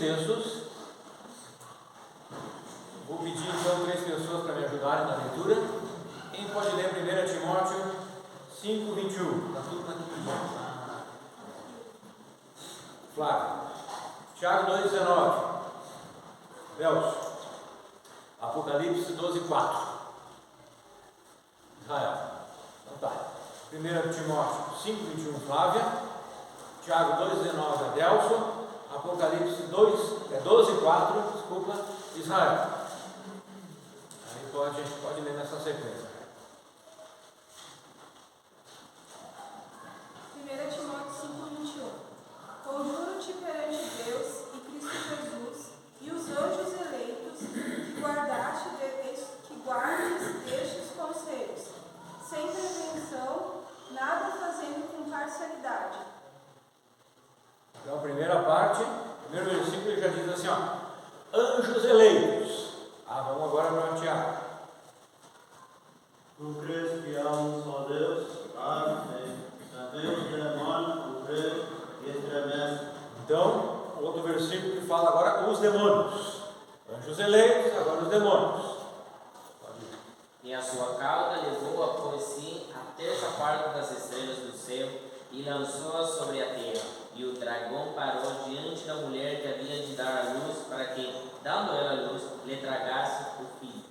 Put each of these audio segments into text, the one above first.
textos. Vou pedir então 3 pessoas para me ajudarem na leitura. Quem pode ler 1 Timóteo 5:21? Está tudo aqui. Flávio. Tiago 2:19. Belso. Apocalipse 12:4. Israel. Então tá. 1 Timóteo 5:21, Flávia. Tiago 2:19, Adelson. Apocalipse 12:4, desculpa, Israel. Aí pode ler nessa sequência. 1 Timóteo 5:21. Conjuro-te perante Deus e Cristo Jesus e os anjos eleitos que guardes destes conselhos, sem prevenção, nada fazendo com parcialidade. Então, a primeira parte, o primeiro versículo, ele já diz assim, ó, anjos eleitos. Vamos agora para Tiago. Tu crês que há um só Deus? Sabemos que é demônio, tu crês e estremece. Então, outro versículo que fala agora os demônios. Anjos eleitos, agora os demônios. E a sua cauda levou após si a terça parte das estrelas do céu e lançou-as sobre a terra. E o dragão parou diante da mulher que havia de dar a luz, para que, dando ela a luz, lhe tragasse o filho.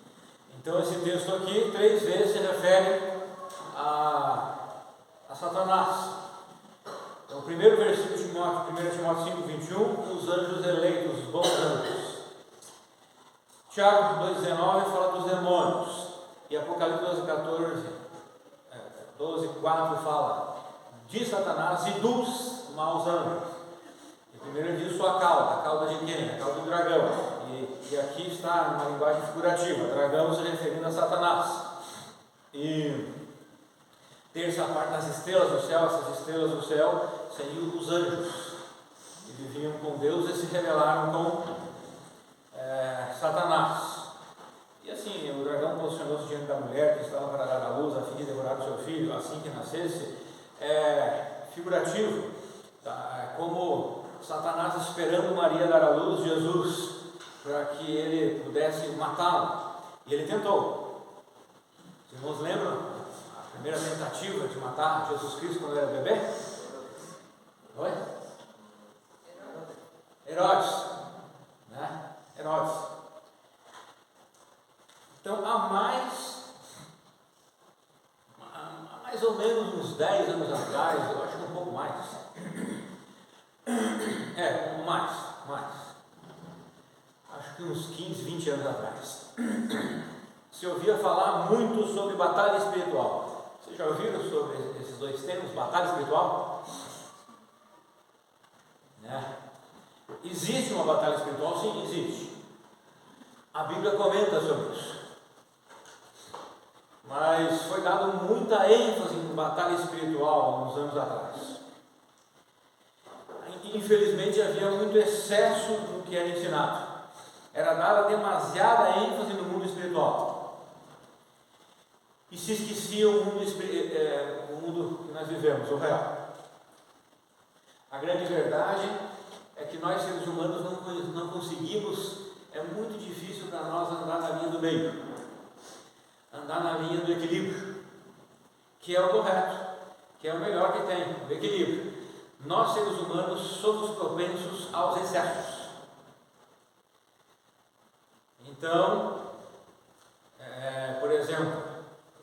Então esse texto aqui 3 vezes se refere a Satanás. Então o primeiro versículo de 1 Timóteo 5:21, os anjos eleitos, os bons anjos. Tiago 2:19 fala dos demônios. E Apocalipse 12:4 fala de Satanás e dos maus anjos. E primeiro diz sua cauda, a cauda de quem? A cauda do dragão. E aqui está numa linguagem figurativa, dragão se referindo a Satanás. E terça parte das estrelas do céu, essas estrelas do céu seriam os anjos, que viviam com Deus e se rebelaram com Satanás. E assim, o dragão posicionou-se diante da mulher que estava para dar à luz, a fim de devorar o seu filho, assim que nascesse. Figurativo, tá? Como Satanás esperando Maria dar à luz Jesus, para que ele pudesse matá-lo. E ele tentou. Os irmãos lembram a primeira tentativa de matar Jesus Cristo quando era bebê? Oi? Herodes. Né? Herodes. Então, há mais ou menos uns 10 anos atrás, eu acho que um pouco mais. Mais. Acho que uns 15, 20 anos atrás. Se ouvia falar muito sobre batalha espiritual. Vocês já ouviram sobre esses 2 termos, batalha espiritual? Né? Existe uma batalha espiritual? Sim, existe. A Bíblia comenta sobre isso. Mas foi dado muita ênfase em batalha espiritual há uns anos atrás. Infelizmente havia muito excesso do que era ensinado. Era dada demasiada ênfase no mundo espiritual. E se esquecia o mundo que nós vivemos, o real. A grande verdade é que nós seres humanos não conseguimos, é muito difícil para nós andar na linha do meio. Andar na linha do equilíbrio, que é o correto, que é o melhor que tem, o equilíbrio. Nós, seres humanos, somos propensos aos excessos. Então, por exemplo,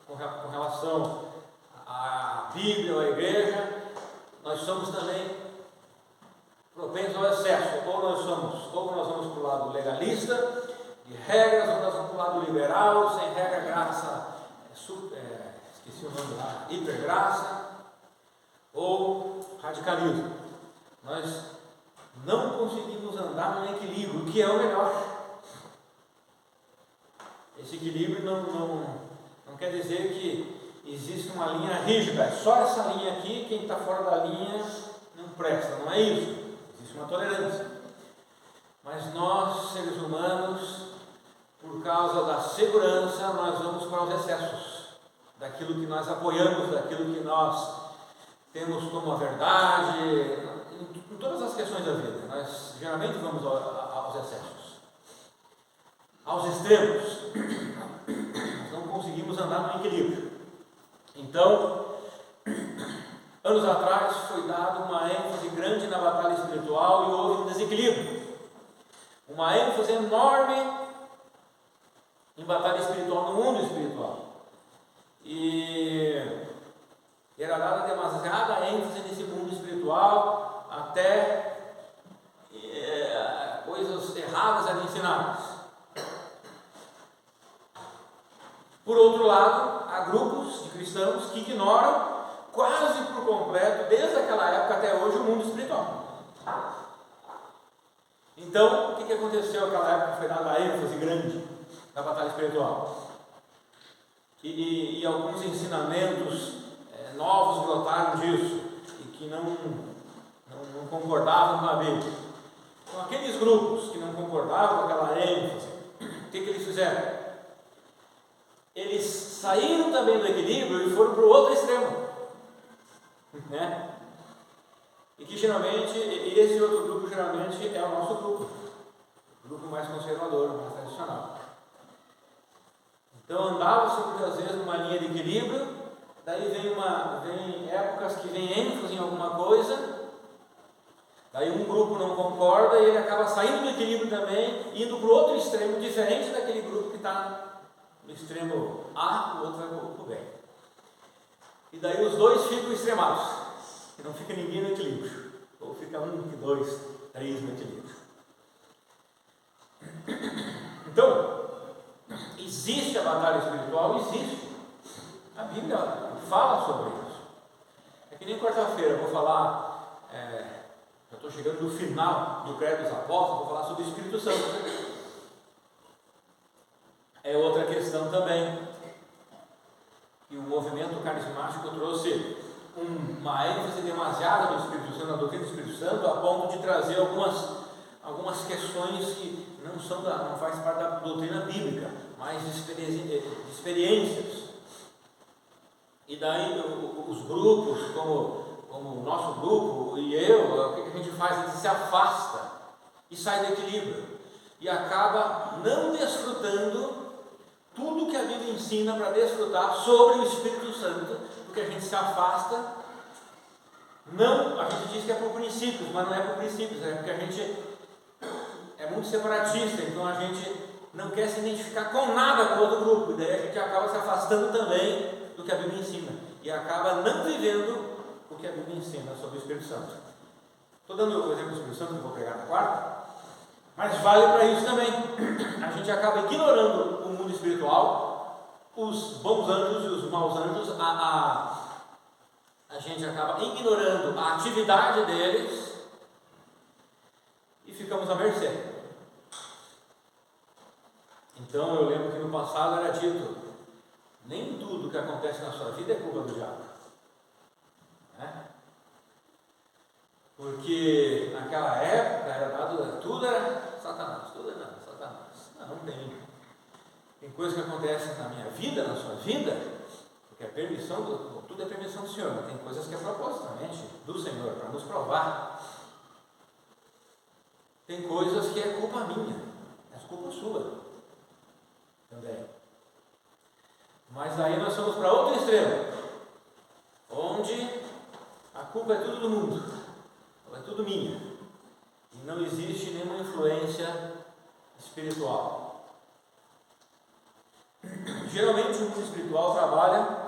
com relação à Bíblia ou à igreja, nós somos também propensos ao excesso. Ou nós vamos para o lado legalista, de regras, ou nós vamos para o lado liberal, sem regra, graça, esqueci o nome lá, hipergraça, ou radicalismo. Nós não conseguimos andar no equilíbrio, o que é o melhor. Esse equilíbrio não quer dizer que existe uma linha rígida, é só essa linha aqui, quem está fora da linha não presta, não é isso. Existe uma tolerância. Mas nós, seres humanos, por causa da segurança, nós vamos para os excessos, daquilo que nós apoiamos, daquilo que nós temos como a verdade, em em todas as questões da vida, nós geralmente vamos aos excessos, aos extremos. Nós não conseguimos andar no equilíbrio. Então, anos atrás foi dada uma ênfase grande na batalha espiritual e houve um desequilíbrio. Uma ênfase enorme em batalha espiritual, no mundo espiritual. E era dada demasiada ênfase nesse mundo espiritual, até coisas erradas eram ensinadas. Por outro lado, há grupos de cristãos que ignoram quase por completo, desde aquela época até hoje, o mundo espiritual. Então, o que aconteceu naquela época que foi dada a ênfase grande na batalha espiritual? E alguns ensinamentos novos brotaram disso, e que não concordavam com a Bíblia. Então, aqueles grupos que não concordavam com aquela ênfase, o que eles fizeram? Eles saíram também do equilíbrio e foram para o outro extremo, né? E que geralmente, esse outro grupo geralmente é o nosso grupo, o grupo mais conservador, mais tradicional. Então andava-se muitas vezes numa linha de equilíbrio, daí vem épocas que vem ênfase em alguma coisa, daí um grupo não concorda e ele acaba saindo do equilíbrio também, indo para o outro extremo, diferente daquele grupo que está no extremo A, o outro vai para o B. E daí os dois ficam extremados, e não fica ninguém no equilíbrio, ou fica um, dois, três no equilíbrio. Então, existe a batalha espiritual? Existe. A Bíblia fala sobre isso. É que nem quarta-feira, eu vou falar, já estou chegando no final do Credo dos Apóstolos, vou falar sobre o Espírito Santo. É outra questão também. E o movimento carismático trouxe uma ênfase demasiada do Espírito Santo, na doutrina do Espírito Santo, a ponto de trazer algumas questões que não faz parte da doutrina bíblica, mas de experiências. E daí os grupos, como o nosso grupo e eu, o que a gente faz? A gente se afasta e sai do equilíbrio e acaba não desfrutando tudo que a Bíblia ensina para desfrutar sobre o Espírito Santo, porque a gente se afasta. Não, a gente diz que é por princípios, mas não é por princípios, é porque a gente é muito separatista, então a gente não quer se identificar com nada com outro grupo, e daí a gente acaba se afastando também do que a Bíblia ensina, e acaba não vivendo o que a Bíblia ensina sobre o Espírito Santo. Estou dando o exemplo do Espírito Santo, que eu vou pregar na quarta, mas vale para isso também. A gente acaba ignorando o mundo espiritual, os bons anjos e os maus anjos, a gente acaba ignorando a atividade deles e ficamos à mercê. Então eu lembro que no passado era dito: nem tudo que acontece na sua vida é culpa do diabo, né? Porque naquela época era dado, tudo era Satanás, tudo era Satanás. Não tem. Tem coisas que acontecem na minha vida, na sua vida, porque é permissão, tudo é permissão do Senhor, mas tem coisas que é propositalmente do Senhor, para nos provar. Tem coisas que é culpa minha, é culpa sua também. Mas aí nós somos para outro extremo, onde a culpa é tudo do mundo, é tudo minha, e não existe nenhuma influência espiritual. Geralmente o mundo espiritual trabalha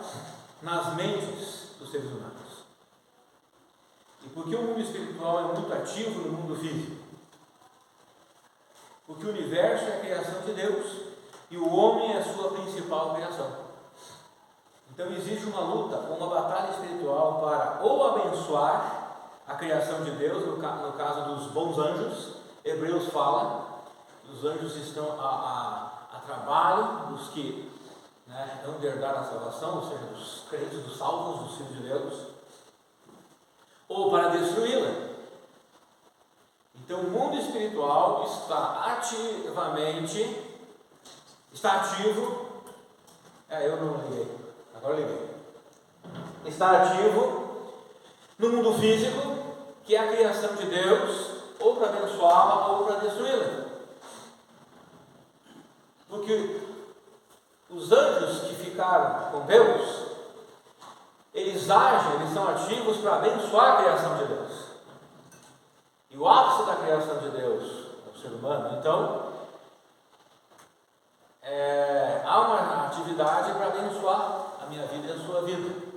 nas mentes dos seres humanos. E por que o mundo espiritual é muito ativo no mundo físico? Porque o universo é a criação de Deus e o homem é a sua principal criação. Então existe uma luta, uma batalha espiritual para ou abençoar a criação de Deus, no caso dos bons anjos. Hebreus fala que os anjos estão a trabalho dos que hão de herdar a salvação, ou seja, dos crentes, dos salvos, dos filhos de Deus, ou para destruí-la. Então o mundo espiritual está ativo. Eu não liguei, agora liguei. Está ativo no mundo físico, que é a criação de Deus, ou para abençoá-la ou para destruí-la. Porque os anjos que ficaram com Deus, eles agem, eles são ativos para abençoar a criação de Deus. E o ápice da criação de Deus é o ser humano. Então, há uma atividade para abençoar a minha vida e a sua vida.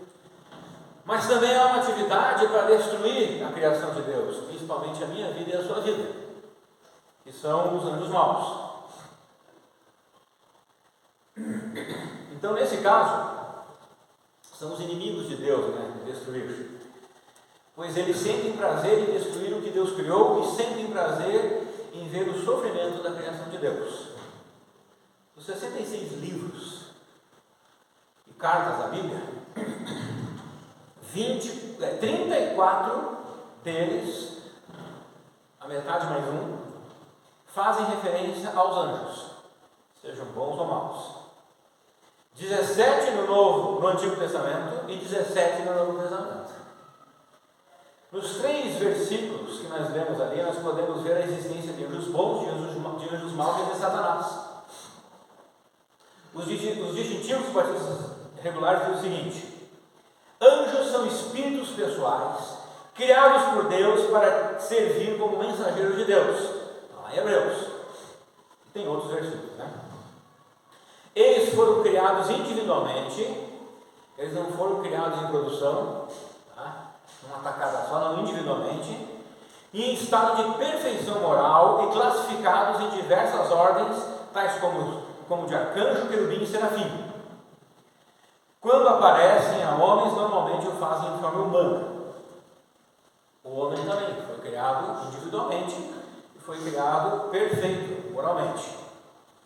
Mas também há uma atividade para destruir a criação de Deus, principalmente a minha vida e a sua vida, que são os anjos maus. Então, nesse caso, são os inimigos de Deus, de destruir. Pois eles sentem prazer em destruir o que Deus criou e sentem prazer em ver o sofrimento da criação de Deus. Os 66 livros e cartas da Bíblia, 34 deles, a metade mais um, fazem referência aos anjos, sejam bons ou maus. 17 no Antigo Testamento e 17 no Novo Testamento. Nos 3 versículos que nós lemos ali, nós podemos ver a existência de anjos bons, de anjos maus e de Satanás. Os distintivos batistas regulares dizem o seguinte: anjos são espíritos pessoais, criados por Deus para servir como mensageiros de Deus. Lá em Hebreus. Tem outros versículos, Eles foram criados individualmente, eles não foram criados em produção, numa tacada só, não, individualmente, e em estado de perfeição moral e classificados em diversas ordens, tais como de arcanjo, querubim e serafim. Quando aparecem a homens, normalmente o fazem em forma humana. O homem também foi criado individualmente e foi criado perfeito, moralmente,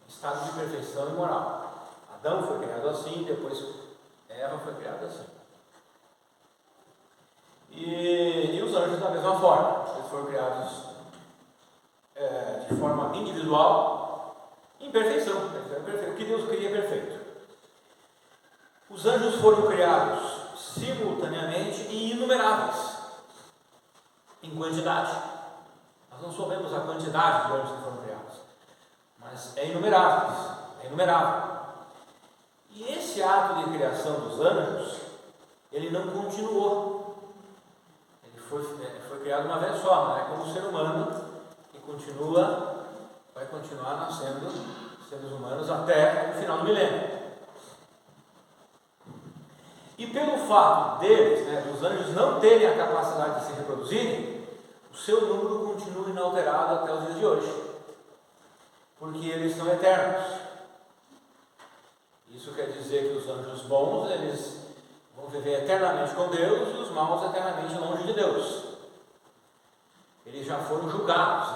em estado de perfeição e moral. Adão foi criado assim, depois Eva foi criada assim. E os anjos da mesma forma, eles foram criados de forma individual, em perfeição. O que Deus cria é perfeito. Os anjos foram criados simultaneamente e inumeráveis, em quantidade. Nós não sabemos a quantidade de anjos que foram criados, mas é inumerável. E esse ato de criação dos anjos, ele não continuou. Foi criado uma vez só, não é como o ser humano, que vai continuar nascendo seres humanos até o final do milênio. E pelo fato deles, dos anjos não terem a capacidade de se reproduzirem, o seu número continua inalterado até os dias de hoje, porque eles são eternos. Isso quer dizer que os anjos bons, eles vão viver eternamente com Deus e os maus eternamente longe de Deus. Eles já foram julgados,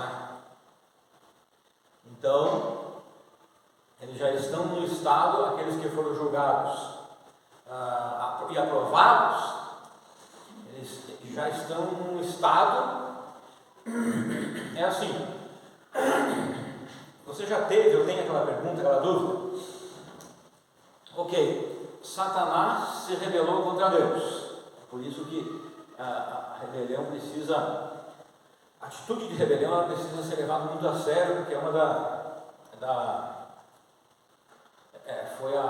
Então, eles já estão no estado, aqueles que foram julgados e aprovados, eles já estão num estado, é assim, você já teve, eu tenho aquela pergunta, aquela dúvida, ok, Satanás se rebelou contra Deus, por isso que a rebelião precisa, a atitude de rebelião ela precisa ser levada muito a sério, porque é uma foi o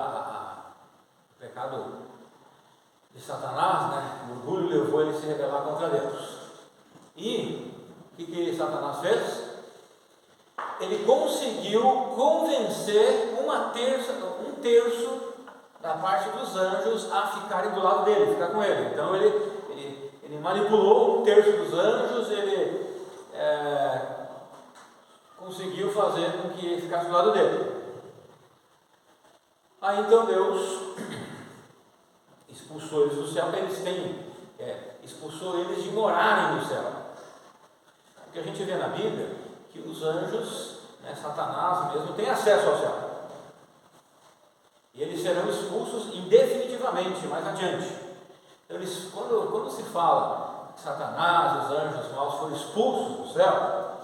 pecado de Satanás, o orgulho levou ele a se rebelar contra Deus. E o que Satanás fez? Ele conseguiu convencer um terço da parte dos anjos a ficarem do lado dele, ficar com ele. Então ele manipulou um terço dos anjos, ele conseguiu fazer com que ele ficasse do lado dele. Aí então Deus expulsou eles do céu, expulsou eles de morarem no céu. Porque a gente vê na Bíblia que os anjos, Satanás mesmo, tem acesso ao céu. E eles serão expulsos indefinitivamente, mais adiante. Então, quando se fala que Satanás, os anjos maus foram expulsos do céu,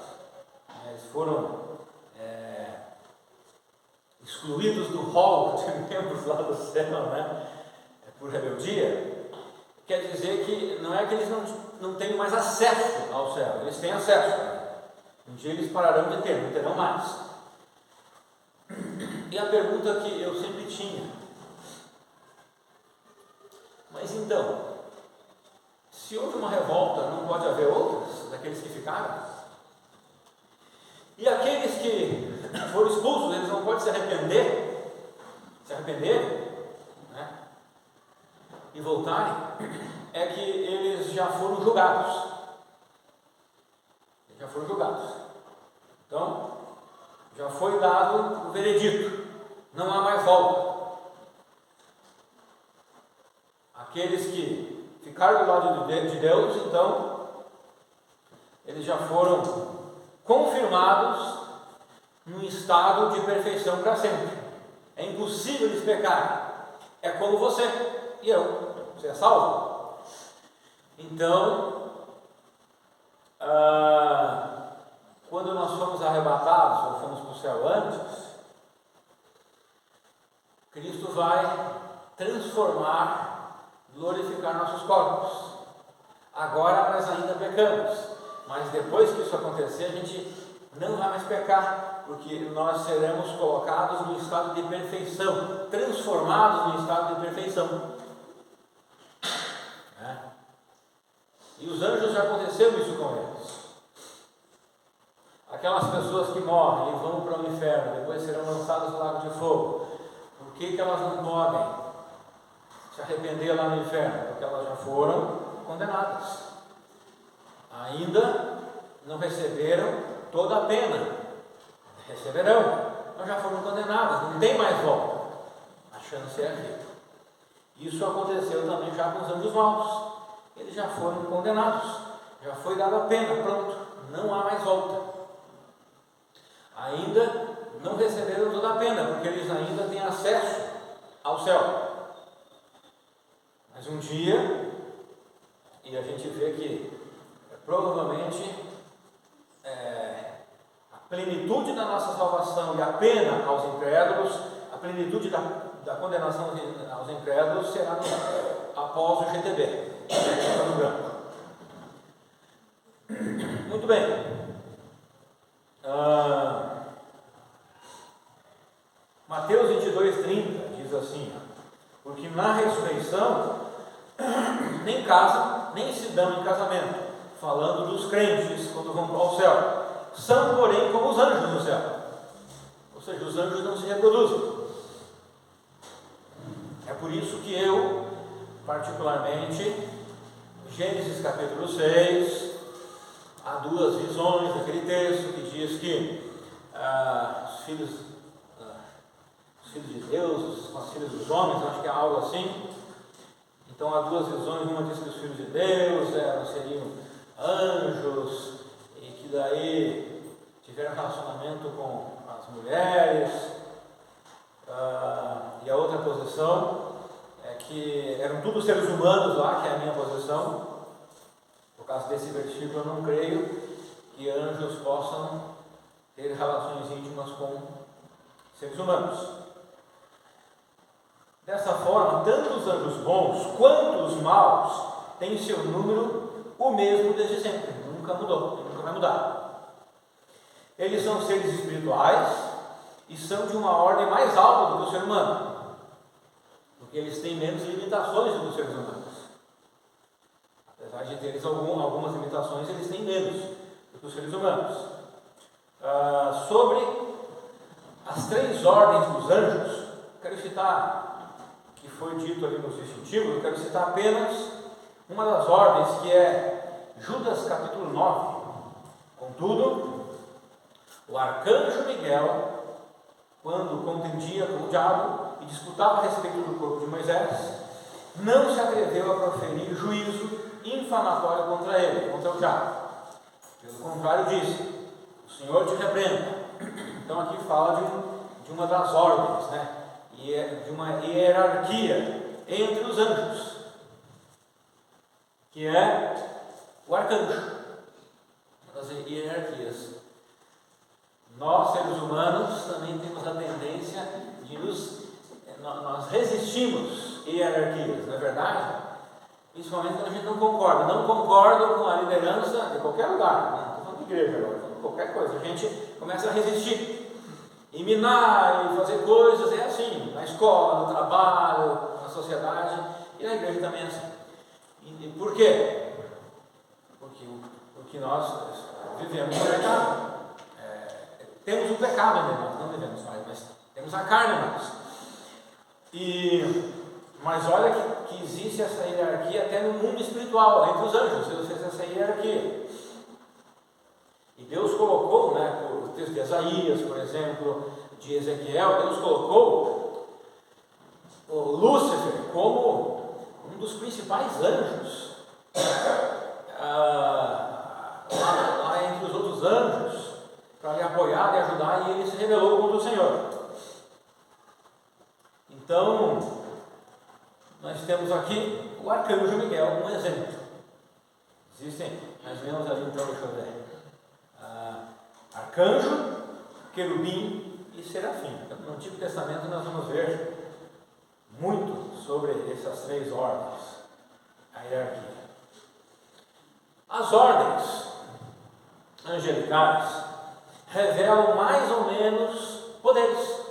eles foram excluídos do hall de membros lá do céu, por rebeldia, quer dizer que não é que eles não tenham mais acesso ao céu, eles têm acesso. Um dia eles pararão de ter, não terão mais. E a pergunta que eu sempre tinha: mas então, se houve uma revolta, não pode haver outras daqueles que ficaram? E aqueles que foram expulsos, eles não podem se arrepender, né? E voltarem? É que eles já foram julgados. Então, já foi dado o veredito, não há mais volta. Aqueles que ficaram do lado de Deus, então, eles já foram confirmados num estado de perfeição para sempre. É impossível eles pecarem. É como você e eu. Você é salvo. Então, quando nós fomos arrebatados, ou fomos para o céu antes, Cristo vai transformar, glorificar nossos corpos. Agora nós ainda pecamos, mas depois que isso acontecer, a gente não vai mais pecar, porque nós seremos colocados no estado de perfeição, transformados no estado de perfeição. E os anjos, já aconteceu isso com eles. Aquelas pessoas que morrem e vão para o inferno, depois serão lançadas no lago de fogo. Por que elas não podem se arrepender lá no inferno? Porque elas já foram condenadas. Ainda não receberam toda a pena. Receberão, mas já foram condenadas, não tem mais volta. A chance é aqui. Isso aconteceu também já com os anjos maus. Eles já foram condenados, já foi dada a pena, pronto, não há mais volta. Ainda não receberam toda a pena, porque eles ainda têm acesso ao céu. Mas um dia, e a gente vê que provavelmente a plenitude da nossa salvação e a pena aos incrédulos, a plenitude da condenação aos incrédulos será após o GTB. Muito bem. Mateus 22:30 diz assim: porque na ressurreição nem casam, nem se dão em casamento, falando dos crentes quando vão ao céu, são porém como os anjos no céu. Ou seja, os anjos não se reproduzem. É por isso que eu, particularmente, Gênesis capítulo 6, há duas visões naquele texto que diz que os filhos de Deus, os filhos dos homens, acho que é algo assim. Então há duas visões, uma diz que os filhos de Deus seriam anjos, e que daí tiveram relacionamento com as mulheres, e a outra posição é que eram todos seres humanos lá, que é a minha posição. Por causa desse versículo, eu não creio que anjos possam ter relações íntimas com seres humanos. Dessa forma, tanto os anjos bons quanto os maus têm seu número o mesmo desde sempre, nunca mudou, nunca vai mudar. Eles são seres espirituais e são de uma ordem mais alta do que o ser humano, porque eles têm menos limitações do que os seres humanos. Apesar de terem algumas limitações, eles têm menos do que os seres humanos. Sobre as três ordens dos anjos, quero citar, que foi dito ali no distintivo, eu quero citar apenas uma das ordens, que é Judas capítulo 9. Contudo, o arcanjo Miguel, quando contendia com o diabo e disputava a respeito do corpo de Moisés, não se atreveu a proferir juízo infamatório contra ele, contra o diabo. Pelo contrário, disse: o Senhor te repreenda. Então aqui fala de uma das ordens, né? E de uma hierarquia entre os anjos, que é o arcanjo. Uma das hierarquias. Nós, seres humanos, também temos a tendência de nós resistimos hierarquias, não é verdade? principalmente quando a gente não concorda. Não concordo com a liderança de qualquer lugar, não estou falando de igreja agora, estou falando de qualquer coisa. A gente começa a resistir, e minar, e fazer coisas, é assim, na escola, no trabalho, na sociedade, e na igreja também é assim. E por quê? Porque nós vivemos no pecado. Temos o pecado em nós, não vivemos mais, mas temos a carne em nós. Mas olha que existe essa hierarquia até no mundo espiritual, entre os anjos. Deus fez essa hierarquia. E Deus colocou, o texto de Isaías, por exemplo, de Ezequiel, Deus colocou o Lúcifer como um dos principais anjos, lá entre os outros anjos, para lhe apoiar, lhe ajudar, e ele se rebelou contra o Senhor. Então, nós temos aqui o arcanjo Miguel, um exemplo. Existem, nós vemos ali então, deixa eu ver, arcanjo, querubim e serafim. No Antigo Testamento nós vamos ver muito sobre essas três ordens, a hierarquia. As ordens angelicais revelam mais ou menos poderes.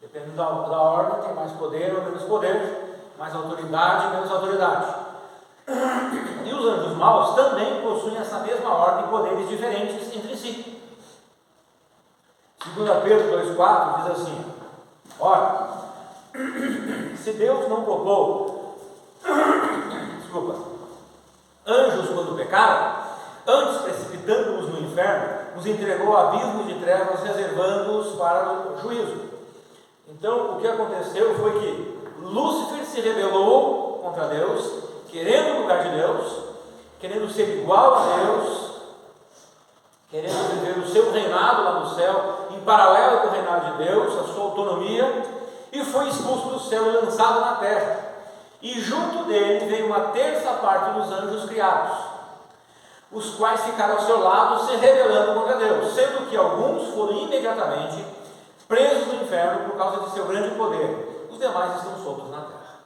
Dependendo da ordem, tem mais poder ou menos poder, mais autoridade ou menos autoridade. E os anjos maus também possuem essa mesma ordem, poderes diferentes entre si. 2 Pedro 2,4 diz assim: ora, se Deus não poupou anjos quando pecaram, antes precipitando-os no inferno, os entregou a abismos de trevas, reservando-os para o juízo. Então, o que aconteceu foi que Lúcifer se rebelou contra Deus, querendo o lugar de Deus, querendo ser igual a Deus, querendo viver o seu reinado lá no céu, em paralelo com o reinado de Deus, a sua autonomia, e foi expulso do céu e lançado na terra. E junto dele veio uma terça parte dos anjos criados, os quais ficaram ao seu lado se rebelando contra Deus, sendo que alguns foram imediatamente presos no inferno por causa de seu grande poder. Os demais estão soltos na terra.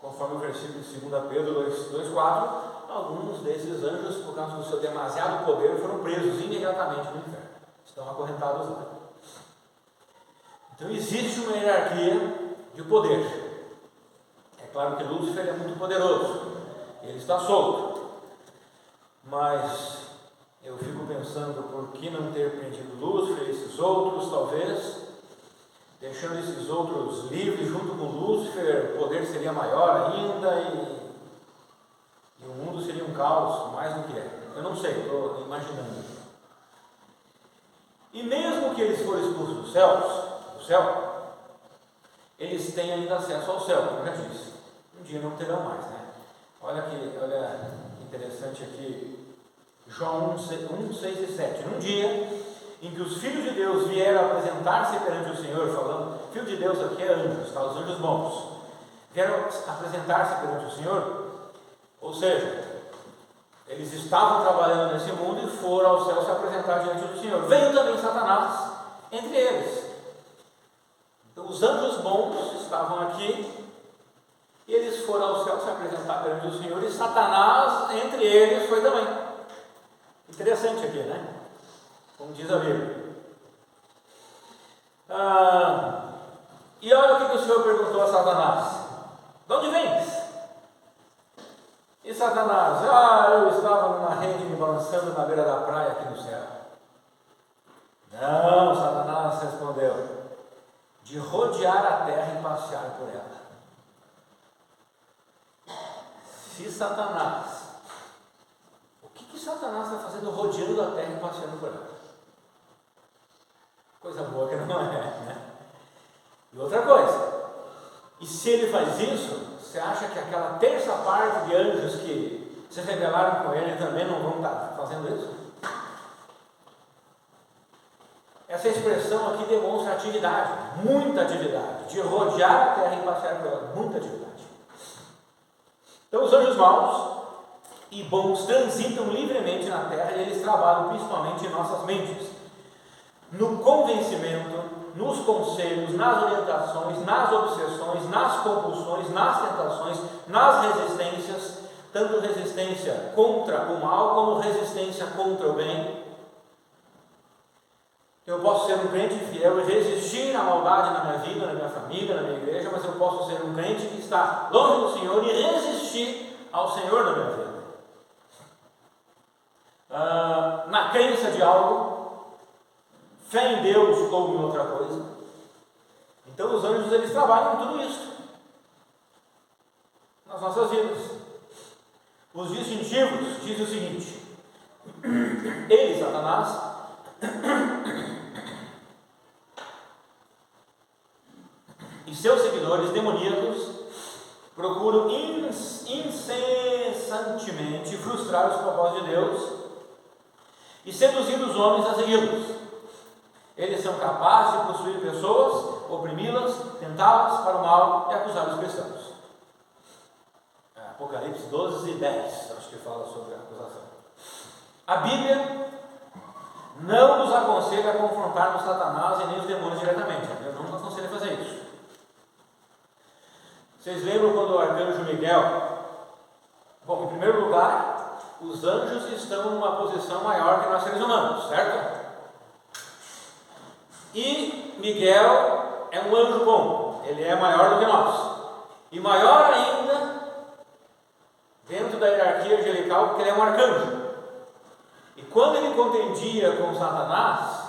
Conforme o versículo de 2 Pedro 2,4, alguns desses anjos, por causa do seu demasiado poder, foram presos imediatamente no inferno. Estão acorrentados lá. Então existe uma hierarquia de poder. É claro que Lúcifer é muito poderoso, ele está solto, mas eu fico pensando por que não ter prendido Lúcifer, esses outros, talvez, deixando esses outros livres junto com Lúcifer, o poder seria maior ainda e o mundo seria um caos, mais do que é. Eu não sei, estou imaginando. E mesmo que eles forem expulsos do céu, eles têm ainda acesso ao céu, como eu já disse. Um dia não terão mais, né? Olha que interessante aqui, João 1, 6 e 7. Num dia em que os filhos de Deus vieram apresentar-se perante o Senhor, falando, filho de Deus aqui é anjos, tá? Os anjos bons, vieram apresentar-se perante o Senhor, ou seja, eles estavam trabalhando nesse mundo e foram ao céu se apresentar diante do Senhor. Veio também Satanás entre eles. Então, os anjos bons estavam aqui e eles foram ao céu se apresentar perante o Senhor, e Satanás entre eles foi também. Interessante aqui, né? Como diz a Bíblia. E olha o que o Senhor perguntou a Satanás: de onde vens? E Satanás: eu estava numa rede me balançando na beira da praia aqui no céu. Não, Satanás respondeu: de rodear a terra e passear por ela. Se Satanás, o que Satanás está fazendo rodeando a terra e passeando por ela? Coisa boa que não é, né? E outra coisa, e se ele faz isso, você acha que aquela terça parte de anjos que se rebelaram com ele também não vão estar fazendo isso? Essa expressão aqui demonstra atividade, muita atividade, de rodear a terra e passear por ela, muita atividade. Então os anjos maus e bons transitam livremente na terra, e eles trabalham principalmente em nossas mentes, no convencimento nos conselhos, nas orientações, nas obsessões, nas compulsões, nas tentações, nas resistências, tanto resistência contra o mal como resistência contra o bem. Eu posso ser um crente fiel e resistir à maldade na minha vida, na minha família, na minha igreja, mas eu posso ser um crente que está longe do Senhor e resistir ao Senhor na minha vida. Na crença de algo, fé em Deus ou em outra coisa. Então os anjos, eles trabalham em tudo isso nas nossas vidas. Os distintivos dizem o seguinte: ele, Satanás, e seus seguidores demoníacos procuram incessantemente frustrar os propósitos de Deus e seduzir os homens a segui-los. Eles são capazes de possuir pessoas, oprimi-las, tentá-las para o mal e acusar os cristãos. Apocalipse 12:10, acho que fala sobre a acusação. A Bíblia não nos aconselha a confrontarmos Satanás e nem os demônios diretamente. Eu não nos aconselho a fazer isso. Vocês lembram quando o arcanjo Miguel... Bom, em primeiro lugar, os anjos estão numa posição maior que nós seres humanos, certo? E Miguel é um anjo bom, ele é maior do que nós. E maior ainda dentro da hierarquia angelical, porque ele é um arcanjo. E quando ele contendia com Satanás,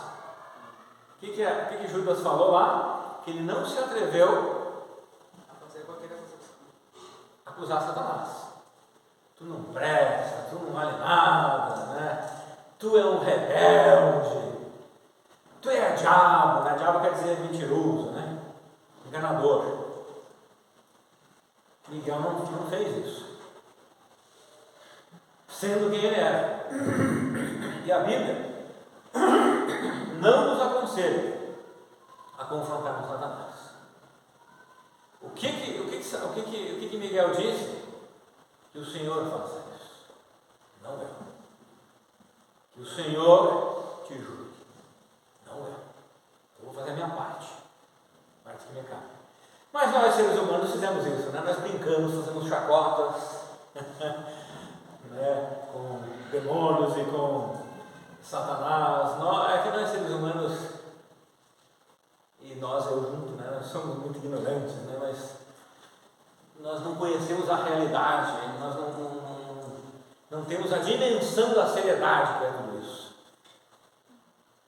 o que Judas falou lá? Que ele não se atreveu a acusar Satanás. Tu não presta, tu não vale nada, né? Tu é um rebelde, tu é diabo, né? Diabo quer dizer mentiroso, né? Enganador. Miguel não fez isso, sendo quem ele era. E a Bíblia não nos aconselha a confrontar com Satanás. O que Miguel disse? Que o Senhor faça isso, não eu. Que o Senhor te julgue, não eu. Eu vou fazer a minha parte que me cabe. Mas nós, seres humanos, fizemos isso, né? Nós brincamos, fazemos chacotas, né? Com demônios e com Satanás. É que nós, seres humanos, e nós, eu junto, né? Nós somos muito ignorantes, né? Mas nós não conhecemos a realidade, nós não temos a dimensão da seriedade que é tudo isso.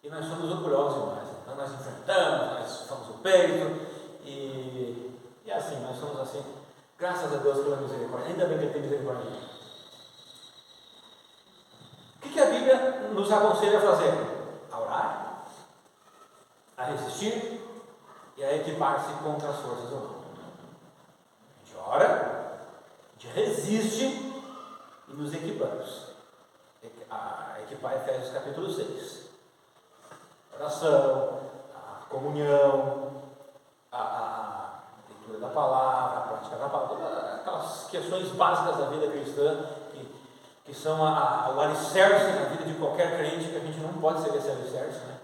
E nós somos orgulhosos demais. Então nós enfrentamos, nós somos o peito, e assim, nós somos assim. Graças a Deus pela misericórdia. Ainda bem que Ele tem misericórdia de nós. O que a Bíblia nos aconselha a fazer? A orar, a resistir e a equipar-se contra as forças do mal. A gente ora, a gente resiste e nos equipamos. A equipar Efésios capítulo 6. Oração, a comunhão, a leitura da palavra, a prática da palavra, todas aquelas questões básicas da vida cristã que são o alicerce na vida de qualquer crente, que a gente não pode ser esse alicerce, né?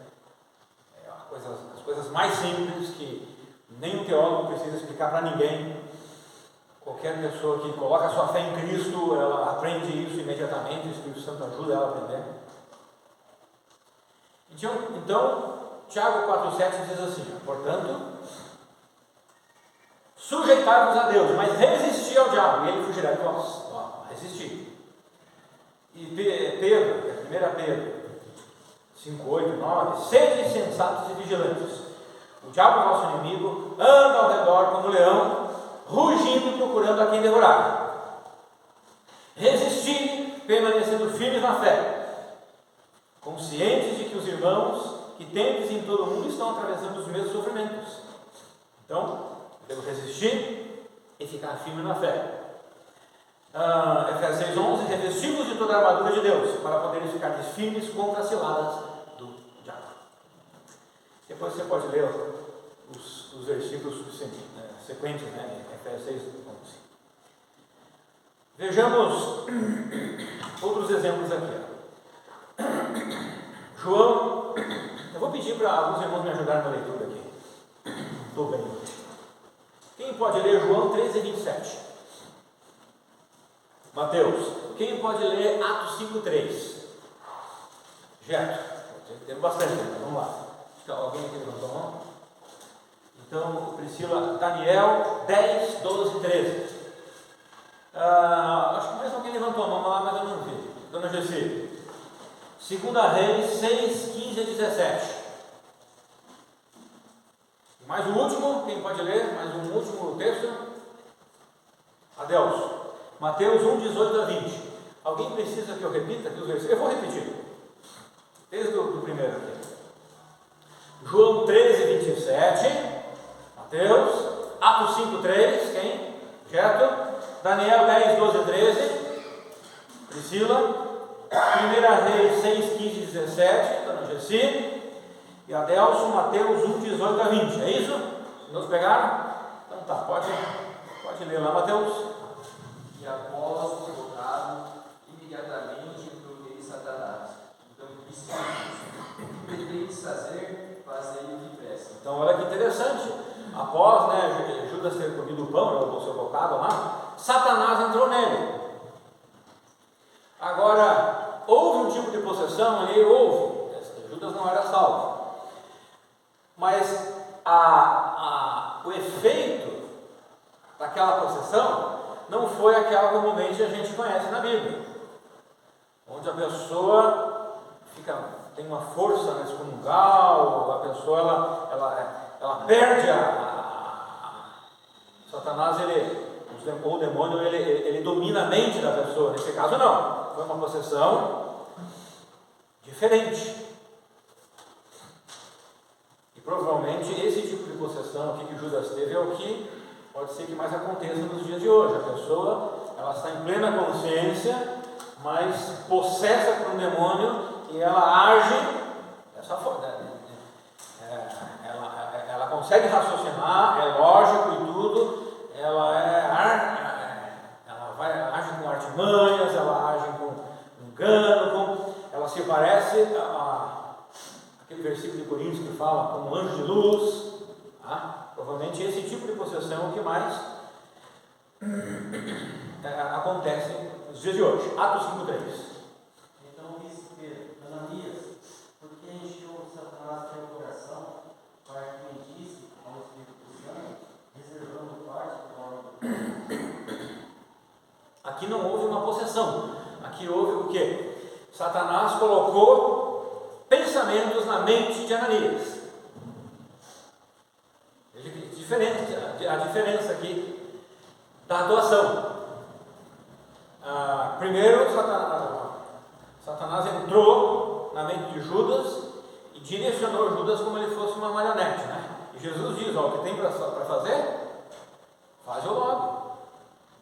As coisas mais simples que nem um teólogo precisa explicar para ninguém. Qualquer pessoa que coloca a sua fé em Cristo, ela aprende isso imediatamente, o Espírito Santo ajuda ela a aprender. Então Tiago 4,7 diz assim: portanto, sujeitai-vos a Deus, mas resisti ao diabo, e ele fugirá de vós. Resistir. E Pedro, 1 Pedro 5, 8, 9: sede sensatos e vigilantes. O diabo, vosso inimigo, anda ao redor como um leão, rugindo e procurando a quem devorar. Resisti, permanecendo firmes na fé, conscientes de que os irmãos que tendes em todo o mundo estão atravessando os mesmos sofrimentos. Então, devemos resistir e ficar firme na fé. Efésios 6:11: revestivos de toda a armadura de Deus, para poderem ficar firmes contra as ciladas do diabo. Depois você pode ler os versículos sequentes, né? Efésios 6:11. Vejamos outros exemplos aqui. João, eu vou pedir para alguns irmãos me ajudarem na leitura aqui. Estou bem. Quem pode ler João 13:27? Mateus. Quem pode ler Atos 5:3? Gerto. Temos bastante, vamos lá. Acho que alguém aqui levantou a mão. Então, Priscila, Daniel 10, 12, 13. Acho que mais alguém levantou a mão lá, mas eu não vi. Dona Gessi. 2 Reis 6, 15 a 17. Mais o último, quem pode ler? Mais um último texto? Adelso. Mateus 1, 18 a 20. Alguém precisa que eu repita aqui os versículos? Eu vou repetir. Desde o primeiro aqui. João 13, 27. Mateus. Atos 5, 3. Quem? Gerto. Daniel 10, 12 a 13. Priscila. 1 Reis 6, 15 e 17. Dona Gessi. E Adelso, Mateus 1, 18 a 20. É isso? Todos pegaram? Então tá, pode ler lá, Mateus. E após provocado, imediatamente procurei Satanás. Então disse a Cristo: o que pretendes fazer, fazei-o depressa. Então olha que interessante. Após Judas ter comido o pão, o seu bocado lá, Satanás entrou nele. Agora, houve um tipo de possessão ali? Houve. Judas não era salvo. Mas o efeito daquela possessão não foi aquela que normalmente a gente conhece na Bíblia, onde a pessoa tem uma força excomungal, a pessoa ela perde Satanás, ou o demônio, ele domina a mente da pessoa. Nesse caso não, foi uma possessão diferente. E provavelmente esse tipo de possessão aqui que Judas teve é o que pode ser que mais aconteça nos dias de hoje. A pessoa, ela está em plena consciência, mas possessa por um demônio, e ela age dessa forma. Ela consegue raciocinar, é lógico e tudo, ela age com artimanhas, ela age com engano, ela se parece aquele versículo de Coríntios que fala como um anjo de luz. Provavelmente esse tipo de possessão é o que mais acontece nos dias de hoje. Atos 5:3. Então disse Pedro: Ananias, por que encheu Satanás teu coração, para que mentisse ao Espírito Santo, reservando parte do nome? Aqui não houve uma possessão. Aqui houve o quê? Satanás colocou pensamentos na mente de Ananias. Diferente a diferença aqui da atuação. Primeiro, Satanás entrou na mente de Judas e direcionou Judas como ele fosse uma marionete, né? E Jesus diz: o que tem para fazer, faz eu logo.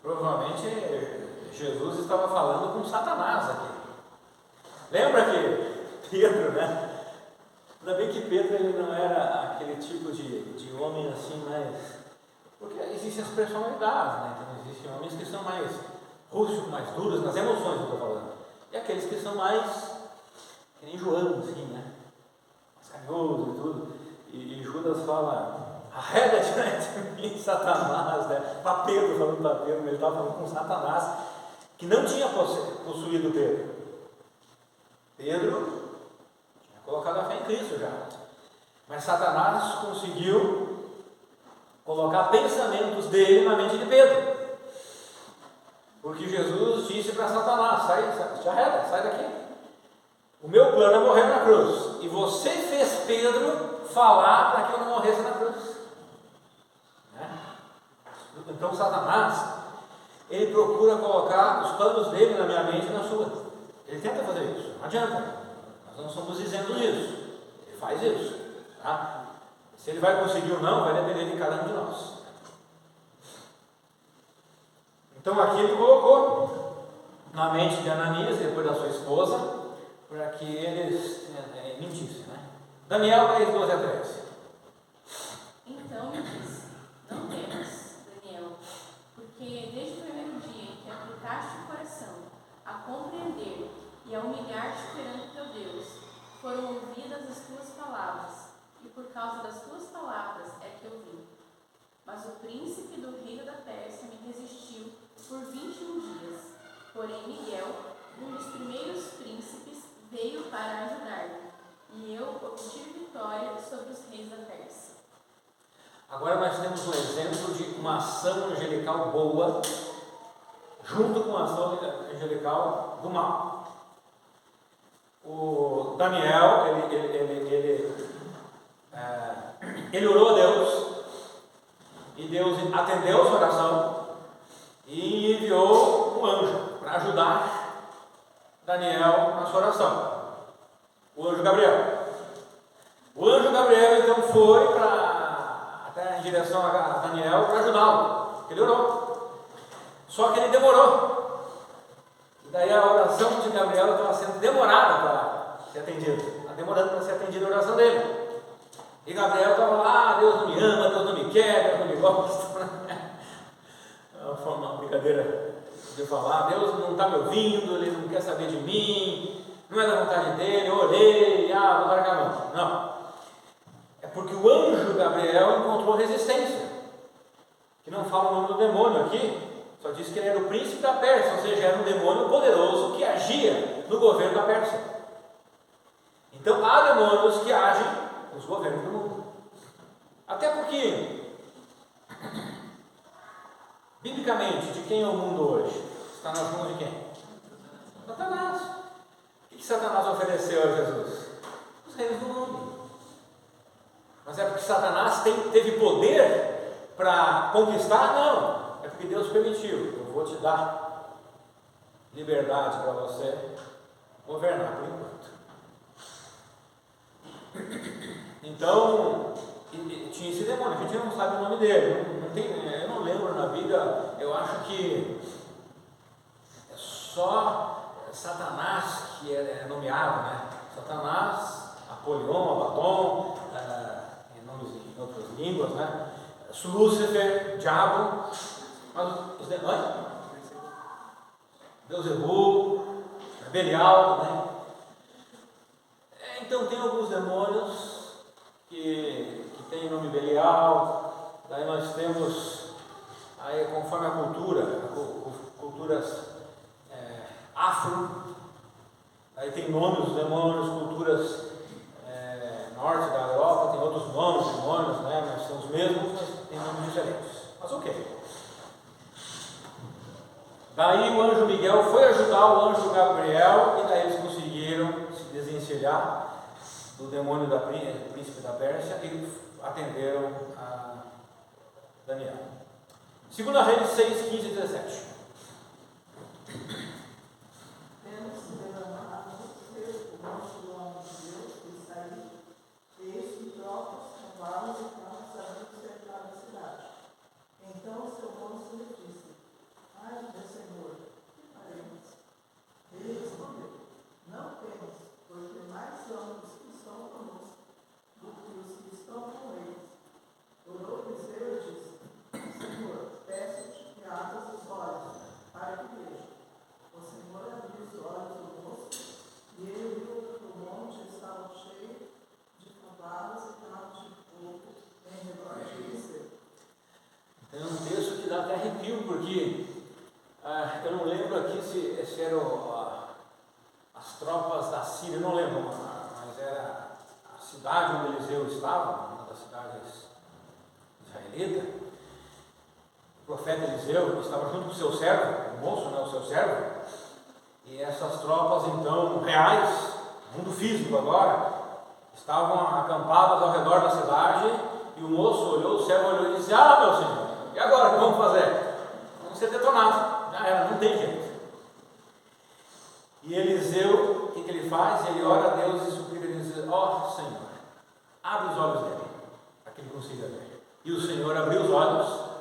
Provavelmente Jesus estava falando com Satanás aqui. Lembra que Pedro, né? Ainda bem que Pedro ele não era aquele tipo de homem assim, mais... Porque existem as personalidades, né? Então existem homens que são mais rústicos, mais duros, nas emoções que eu estou falando. E aqueles que são mais, que nem João, assim, né? Mais carinhoso e tudo. E Judas fala: arreda-te, né, de mim, Satanás, né? Para Pedro, falando para Pedro, ele estava falando com Satanás, que não tinha possuído Pedro. Pedro colocado a fé em Cristo já, mas Satanás conseguiu colocar pensamentos dele na mente de Pedro, porque Jesus disse para Satanás: te arreda, sai daqui, o meu plano é morrer na cruz, e você fez Pedro falar para que eu não morresse na cruz, né? Então Satanás, ele procura colocar os planos dele na minha mente e na sua. Ele tenta fazer isso, não adianta. Nós não estamos dizendo isso. Ele faz isso. Tá? Se ele vai conseguir ou não, vai depender de cada um de nós. Então aqui ele colocou na mente de Ananias, depois da sua esposa, para que eles mentissem, né? Daniel 10, 12 a 13. Então me disse: não temas, Daniel, porque desde o primeiro dia em que aplicaste o coração a compreender e a humilhar-te perante teu Deus, foram ouvidas as tuas palavras, causa das tuas palavras é que eu vim. Mas o príncipe do reino da Pérsia me resistiu por 21 dias. Porém, Miguel, um dos primeiros príncipes, veio para ajudar-me, e eu obtive vitória sobre os reis da Pérsia. Agora nós temos um exemplo de uma ação angelical boa, junto com a ação angelical do mal. O Daniel, ele orou a Deus, e Deus atendeu a sua oração, e enviou um anjo para ajudar Daniel na sua oração. O anjo Gabriel. O anjo Gabriel então foi até em direção a Daniel para ajudá-lo. Ele orou. Só que ele demorou. E daí a oração de Gabriel estava sendo demorada para ser atendida. Está demorando para ser atendida a oração dele. E Gabriel estava lá, Deus não me ama, Deus não me quer, Deus não me gosta. É uma brincadeira de falar, Deus não está me ouvindo, Ele não quer saber de mim, não é da vontade dEle, eu orei, vou largar a mão. Não. É porque o anjo Gabriel encontrou resistência, que não fala o nome do demônio aqui, só diz que ele era o príncipe da Pérsia, ou seja, era um demônio poderoso que agia no governo da Pérsia. Então há demônios que agem nos governos do mundo. Até porque, biblicamente, de quem é o mundo hoje? Está nas mãos de quem? Satanás. O que Satanás ofereceu a Jesus? Os reinos do mundo. Mas é porque Satanás teve poder para conquistar? Não. É porque Deus permitiu. Eu vou te dar liberdade para você governar por enquanto. Então, tinha esse demônio, a gente não sabe o nome dele, eu não lembro na vida, eu acho que é só Satanás que é nomeado, né? Satanás, Apolion, Abaddon, em outras línguas, né? Lúcifer, Diabo, mas os demônios, Beelzebub, Belial, né? Então tem alguns demônios que tem o nome Belial, daí nós temos, aí conforme a cultura, culturas afro, aí tem nomes dos demônios, culturas norte da Europa, tem outros nomes de demônios, né? Mas são os mesmos, mas tem nomes diferentes. Mas ok. Daí o anjo Miguel foi ajudar o anjo Gabriel, e daí eles conseguiram se desencilhar do demônio da príncipe da Pérsia e atenderam a Daniel. 2 Reis 6, 15 e 17. Tendo se levantado o nosso homem de Deus e sair, eis que tropas, cavalos e carros haviam cercado a cidade. Então o seu moço lhe disse: ai, meu Senhor, que faremos? Ele respondeu: não temas, porque mais são os que estão conosco do que os que estão com eles. Orou Eliseu e disse: Senhor, peço-te que abras os olhos para que veja. O Senhor abriu os olhos do moço, e ele viu que o monte estava cheio de cavalos e carros de fogo em redor de Eliseu. Tem um texto que dá até arrepio, porque eu não lembro aqui se eram as tropas da Síria, eu não lembro, mas era a cidade onde Eliseu estava, uma das cidades israelitas. O profeta Eliseu estava junto com o seu servo, o moço, né, o seu servo, e essas tropas então reais, mundo físico agora, estavam acampadas ao redor da cidade, e o moço olhou, o servo olhou e disse: meu senhor, e agora o que vamos fazer? Vamos ser detonados, já era, não tem jeito. E Eliseu, o que ele faz? Ele ora a Deus e suplica, ele diz: Senhor, abre os olhos dele, para que ele consiga ver. E o Senhor abriu os olhos,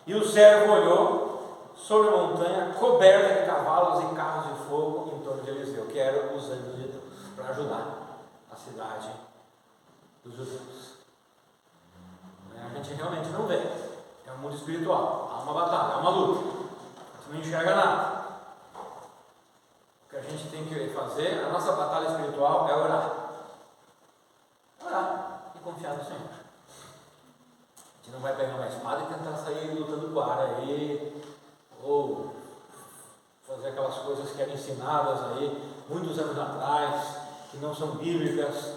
e o servo olhou sobre a montanha, coberta de cavalos e carros de fogo em torno de Eliseu, que eram os anjos de Deus, para ajudar a cidade dos judeus. A gente realmente não vê, é um mundo espiritual, há uma batalha, há uma luta, a gente não enxerga nada. O que a gente tem que fazer, a nossa batalha espiritual é orar. Orar e confiar no Senhor. gente não vai pegar uma espada e tentar sair lutando com o ar aí, ou fazer aquelas coisas que eram ensinadas aí muitos anos atrás, que não são bíblicas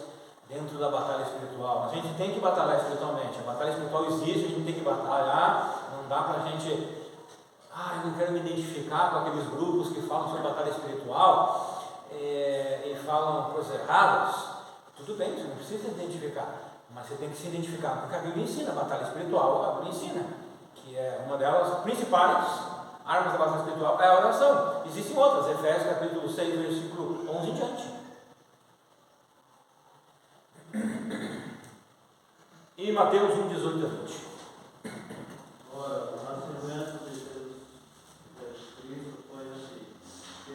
dentro da batalha espiritual. A gente tem que batalhar espiritualmente. A batalha espiritual existe, a gente tem que batalhar. Não dá para a gente, eu não quero me identificar com aqueles grupos que falam sobre batalha espiritual e falam coisas erradas. Tudo bem, você não precisa se identificar, mas você tem que se identificar, porque a Bíblia ensina a batalha espiritual, a Bíblia ensina, que é uma delas principais armas da batalha espiritual, é a oração. Existem outras, Efésios capítulo 6, versículo 11 em diante. E Mateus 1, 18 a 20. Ora, o nascimento de Jesus Cristo foi assim.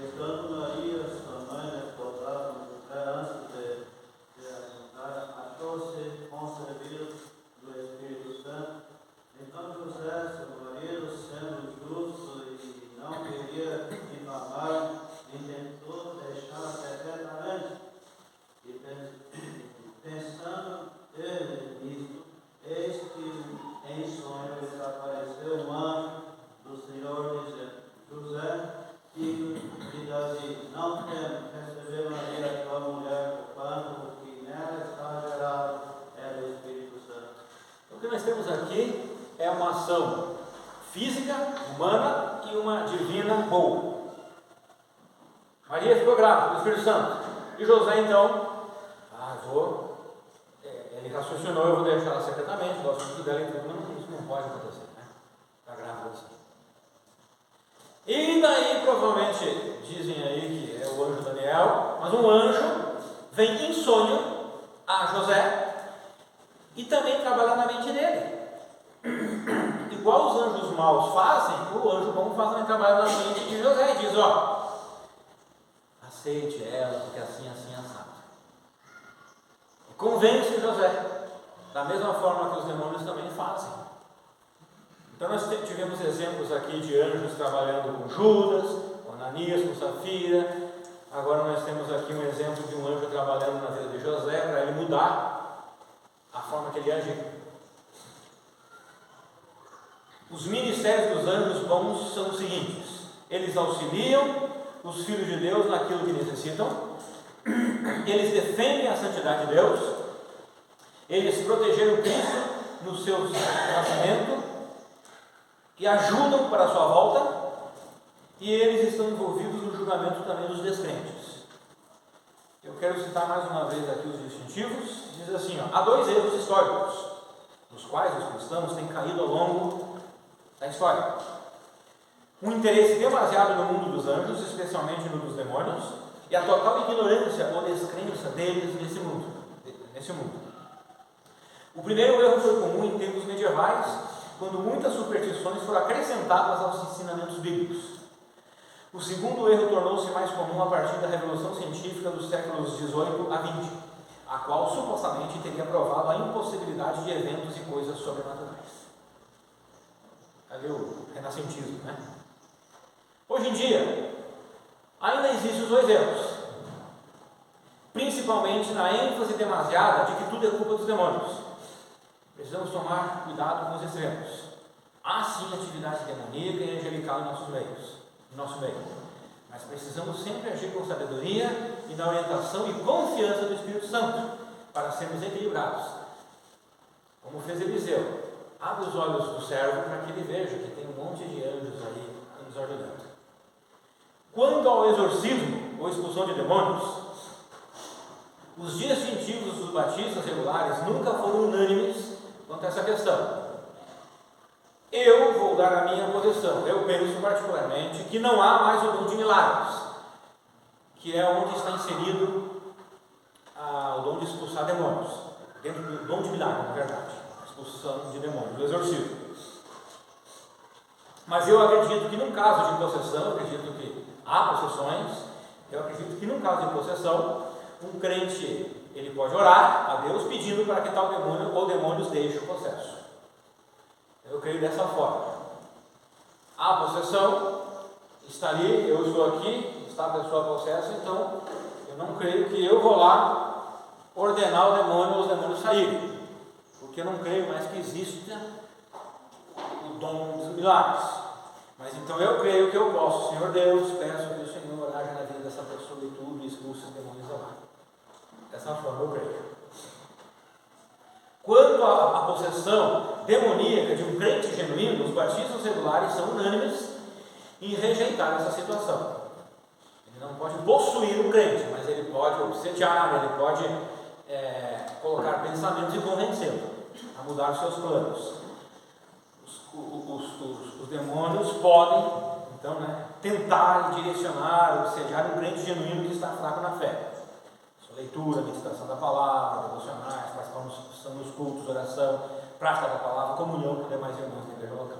Estando Maria, sua mãe, desposada antes de ajuntar, achou-se concebida do Espírito Santo. Então José, seu marido, sendo justo e não queria difamar, intentou deixá-la secretamente. E pensando ele nisto, eis que em sonho lhes apareceu um anjo do Senhor, dizendo: José, filho de Davi, não temas receber Maria, tua mulher, porquanto o que nela está gerado é do Espírito Santo. O que nós temos aqui é uma ação física, humana e uma divina boa. Maria ficou grávida do Espírito Santo. E José então, ele raciocinou, eu vou deixar ela secretamente, gosto muito dela e tudo, mas isso não pode acontecer, né? Está grávida assim. E daí provavelmente dizem aí que é o anjo Daniel, mas um anjo vem em sonho a José e também trabalha na mente dele. Igual os anjos maus fazem, o anjo bom faz também trabalho na mente de José e diz: aceite ela, porque assim, assado. E convence José, da mesma forma que os demônios também fazem. Então nós tivemos exemplos aqui de anjos trabalhando com Judas, com Ananias, com Safira. Agora nós temos aqui um exemplo de um anjo trabalhando na vida de José para ele mudar a forma que ele age. Os ministérios dos anjos bons são os seguintes: eles auxiliam os filhos de Deus naquilo que necessitam, eles defendem a santidade de Deus, eles protegeram Cristo no seu nascimento e ajudam para a sua volta, e eles estão envolvidos no julgamento também dos descrentes. Eu quero citar mais uma vez aqui os distintivos. Diz assim: há dois erros históricos, nos quais os cristãos têm caído ao longo da história. Um interesse demasiado no mundo dos anjos, especialmente no dos demônios, e a total ignorância ou descrença deles nesse mundo. O primeiro erro foi comum em tempos medievais, quando muitas superstições foram acrescentadas aos ensinamentos bíblicos. O segundo erro tornou-se mais comum a partir da revolução científica dos séculos 18 a 20, a qual supostamente teria provado a impossibilidade de eventos e coisas sobrenaturais. Ali o renascentismo, né? Hoje em dia, ainda existem os dois erros, principalmente na ênfase demasiada de que tudo é culpa dos demônios. Precisamos tomar cuidado com os extremos. Há sim atividade demoníaca e angelical em nosso meio, mas precisamos sempre agir com sabedoria e na orientação e confiança do Espírito Santo, para sermos equilibrados. Como fez Eliseu: abre os olhos do servo para que ele veja que tem um monte de anjos aí nos ajudando. Quanto ao exorcismo ou expulsão de demônios, os distintivos dos batistas regulares nunca foram unânimes quanto a essa questão. Eu vou dar a minha posição. Eu penso particularmente que não há mais o dom de milagres, que é onde está inserido o dom de expulsar demônios, dentro do dom de milagre, na verdade, a expulsão de demônios, o exorcismo. Mas eu acredito que num caso de possessão, eu acredito que há possessões, eu acredito que num caso de possessão, um crente, ele pode orar a Deus pedindo para que tal demônio ou demônios deixem o processo. Eu creio dessa forma. Há possessão, está ali, eu estou aqui, está a pessoa possessa, então eu não creio que eu vou lá ordenar o demônio ou os demônios saírem, porque porque eu não creio mais que exista o dom dos milagres. Mas então eu creio que eu posso. Senhor Deus, peço que o Senhor haja na vida dessa pessoa e tudo, e expulse os demônios da lá. Dessa forma eu creio. Quanto à possessão demoníaca de um crente genuíno, os batistas regulares são unânimes em rejeitar essa situação. Ele não pode possuir o crente, mas ele pode obsediar, ele pode colocar pensamentos e convencê-lo a mudar os seus planos. Os demônios podem, então, tentar direcionar, obsediar um crente genuíno que está fraco na fé. Sua leitura, meditação da palavra, devocionais, participação nos cultos, oração, prática da palavra, comunhão com demais irmãos da igreja local.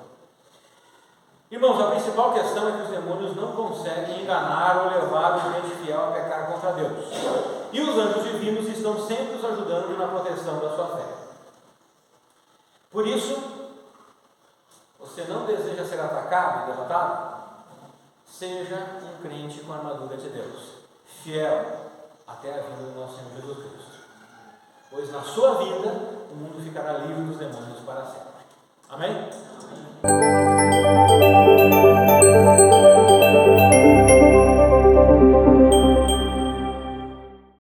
Irmãos, a principal questão é que os demônios não conseguem enganar ou levar o crente fiel a pecar contra Deus. E os anjos divinos estão sempre os ajudando na proteção da sua fé. Por isso, você não deseja ser atacado e derrotado? Seja um crente com a armadura de Deus, fiel até a vinda do nosso Senhor Jesus Cristo. Pois na sua vida, o mundo ficará livre dos demônios para sempre. Amém?